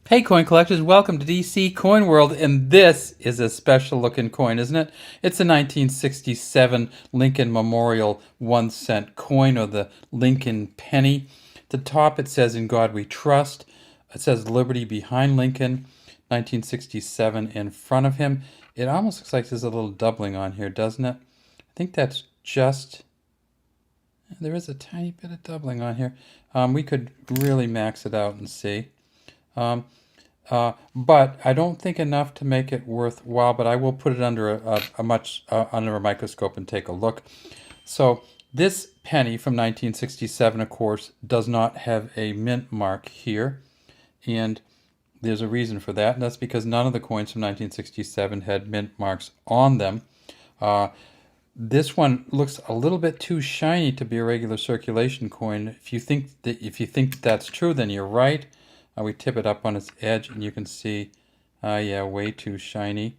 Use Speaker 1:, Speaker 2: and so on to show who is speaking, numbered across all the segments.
Speaker 1: Hey coin collectors, welcome to DC Coin World, and this is a special looking coin, isn't it? It's a 1967 Lincoln Memorial 1 cent coin, or the Lincoln penny. At the top it says "In God We Trust." It says "Liberty" behind Lincoln, 1967 in front of him. It almost looks like there's a little doubling on here, doesn't it? I think that's just, there is a tiny bit of doubling on here. We could really max it out and see. Um, but I don't think enough to make it worthwhile. But I will put it under under a microscope and take a look. So this penny from 1967, of course, does not have a mint mark here, and there's a reason for that, and that's because none of the coins from 1967 had mint marks on them. Uh, this one looks a little bit too shiny to be a regular circulation coin. If you think that's true, then you're right. We tip it up on its edge, and you can see, yeah, way too shiny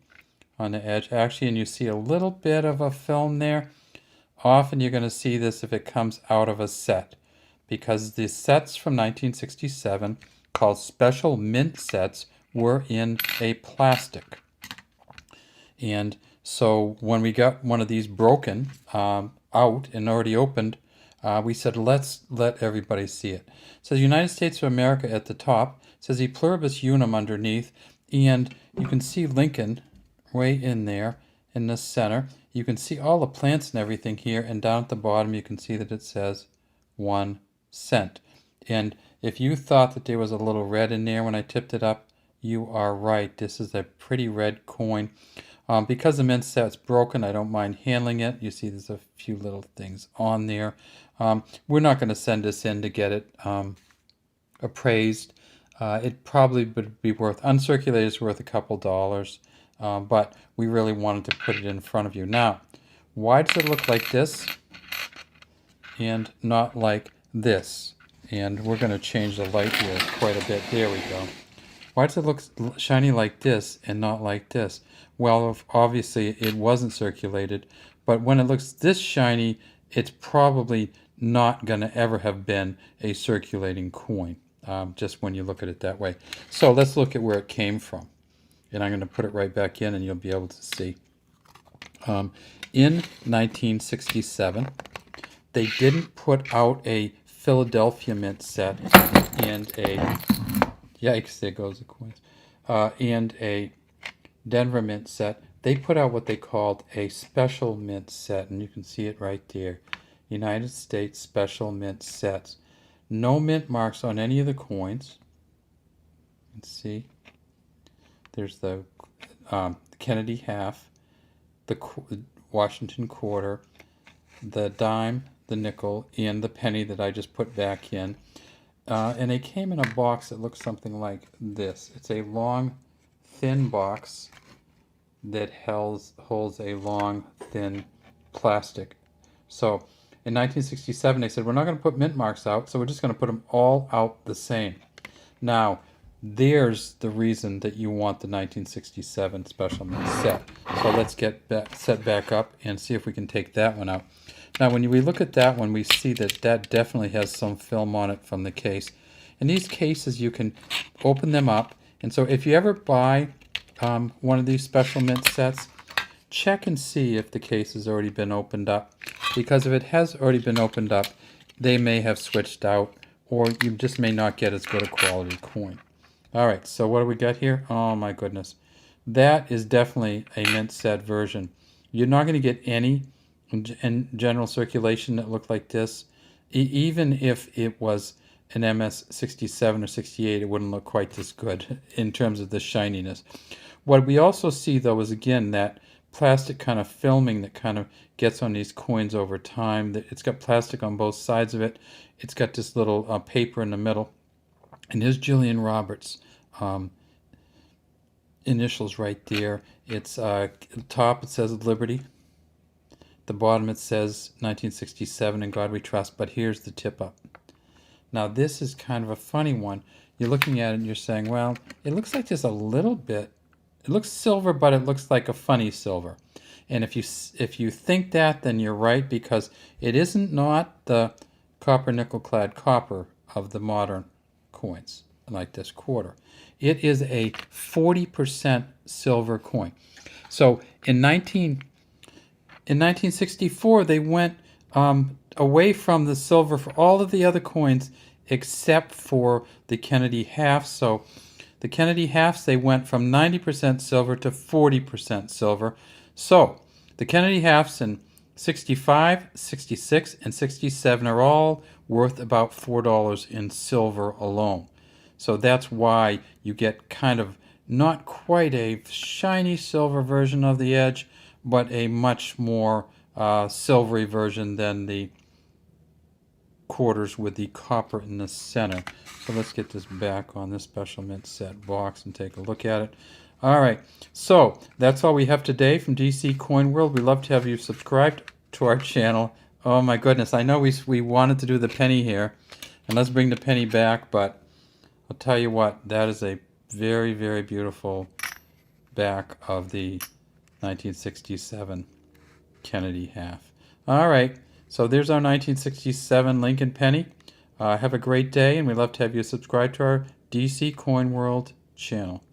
Speaker 1: on the edge. Actually, and you see a little bit of a film there. Often you're going to see this if it comes out of a set, because the sets from 1967, called special mint sets, were in a plastic. And so when we got one of these broken out and already opened, we said, let's let everybody see it. It says United States of America at the top. It says E Pluribus Unum underneath. And you can see Lincoln way in there in the center. You can see all the plants and everything here. And down at the bottom, you can see that it says 1 cent. And if you thought that there was a little red in there when I tipped it up, you are right. This is a pretty red coin. Because the mint set's broken, I don't mind handling it. You see there's a few little things on there. We're not going to send this in to get it appraised. It probably would be worth, uncirculated is worth a couple dollars, but we really wanted to put it in front of you. Now, why does it look like this and not like this? And we're going to change the light here quite a bit. There we go. Why does it look shiny like this and not like this? Well, obviously it wasn't circulated, but when it looks this shiny, it's probably not going to ever have been a circulating coin, just when you look at it that way. So let's look at where it came from. And I'm going to put it right back in and you'll be able to see. In 1967, they didn't put out a Philadelphia mint set and a, yikes, there goes the coins, and a Denver mint set. They put out what they called a special mint set, and you can see it right there. United States special mint sets. No mint marks on any of the coins. Let's see. There's the Kennedy half, the Washington quarter, the dime, the nickel, and the penny that I just put back in. And they came in a box that looks something like this. It's a long, thin box that holds a long, thin plastic. So in 1967, they said, we're not going to put mint marks out, so we're just going to put them all out the same. Now, there's the reason that you want the 1967 special mint set. So let's get that set back up and see if we can take that one out. Now, when we look at that one, we see that that definitely has some film on it from the case. In these cases, you can open them up. And so if you ever buy one of these special mint sets, check and see if the case has already been opened up. Because if it has already been opened up, they may have switched out, or you just may not get as good a quality coin. All right, so what do we got here? Oh my goodness. That is definitely a mint set version. You're not going to get any in general circulation that look like this. Even if it was an MS 67 or 68, it wouldn't look quite this good in terms of the shininess. What we also see, though, is again that plastic kind of filming that kind of gets on these coins over time. It's got plastic on both sides of it. It's got this little paper in the middle. And there's Julian Roberts. Initials right there. It's at the top it says Liberty. The bottom it says 1967 In God We Trust, but here's the tip up. Now this is kind of a funny one. You're looking at it and you're saying, well, it looks like there's a little bit, it looks silver, but it looks like a funny silver. And if you think that, then you're right, because it isn't not the copper nickel clad copper of the modern coins. like this quarter. It is a 40% silver coin. So in 1964, they went away from the silver for all of the other coins except for the Kennedy half. So the Kennedy halves, they went from 90% silver to 40% silver. So the Kennedy halves in 65, 66, and 67 are all worth about $4 in silver alone. So that's why you get kind of not quite a shiny silver version of the edge, but a much more silvery version than the quarters with the copper in the center. So let's get this back on this special mint set box and take a look at it. All right, so that's all we have today from DC Coin World. We'd love to have you subscribed to our channel. Oh my goodness, I know we wanted to do the penny here, and let's bring the penny back, but I'll tell you what, that is a very, very beautiful back of the 1967 Kennedy half. All right, so there's our 1967 Lincoln penny. Have a great day, and we'd love to have you subscribe to our DC Coin World channel.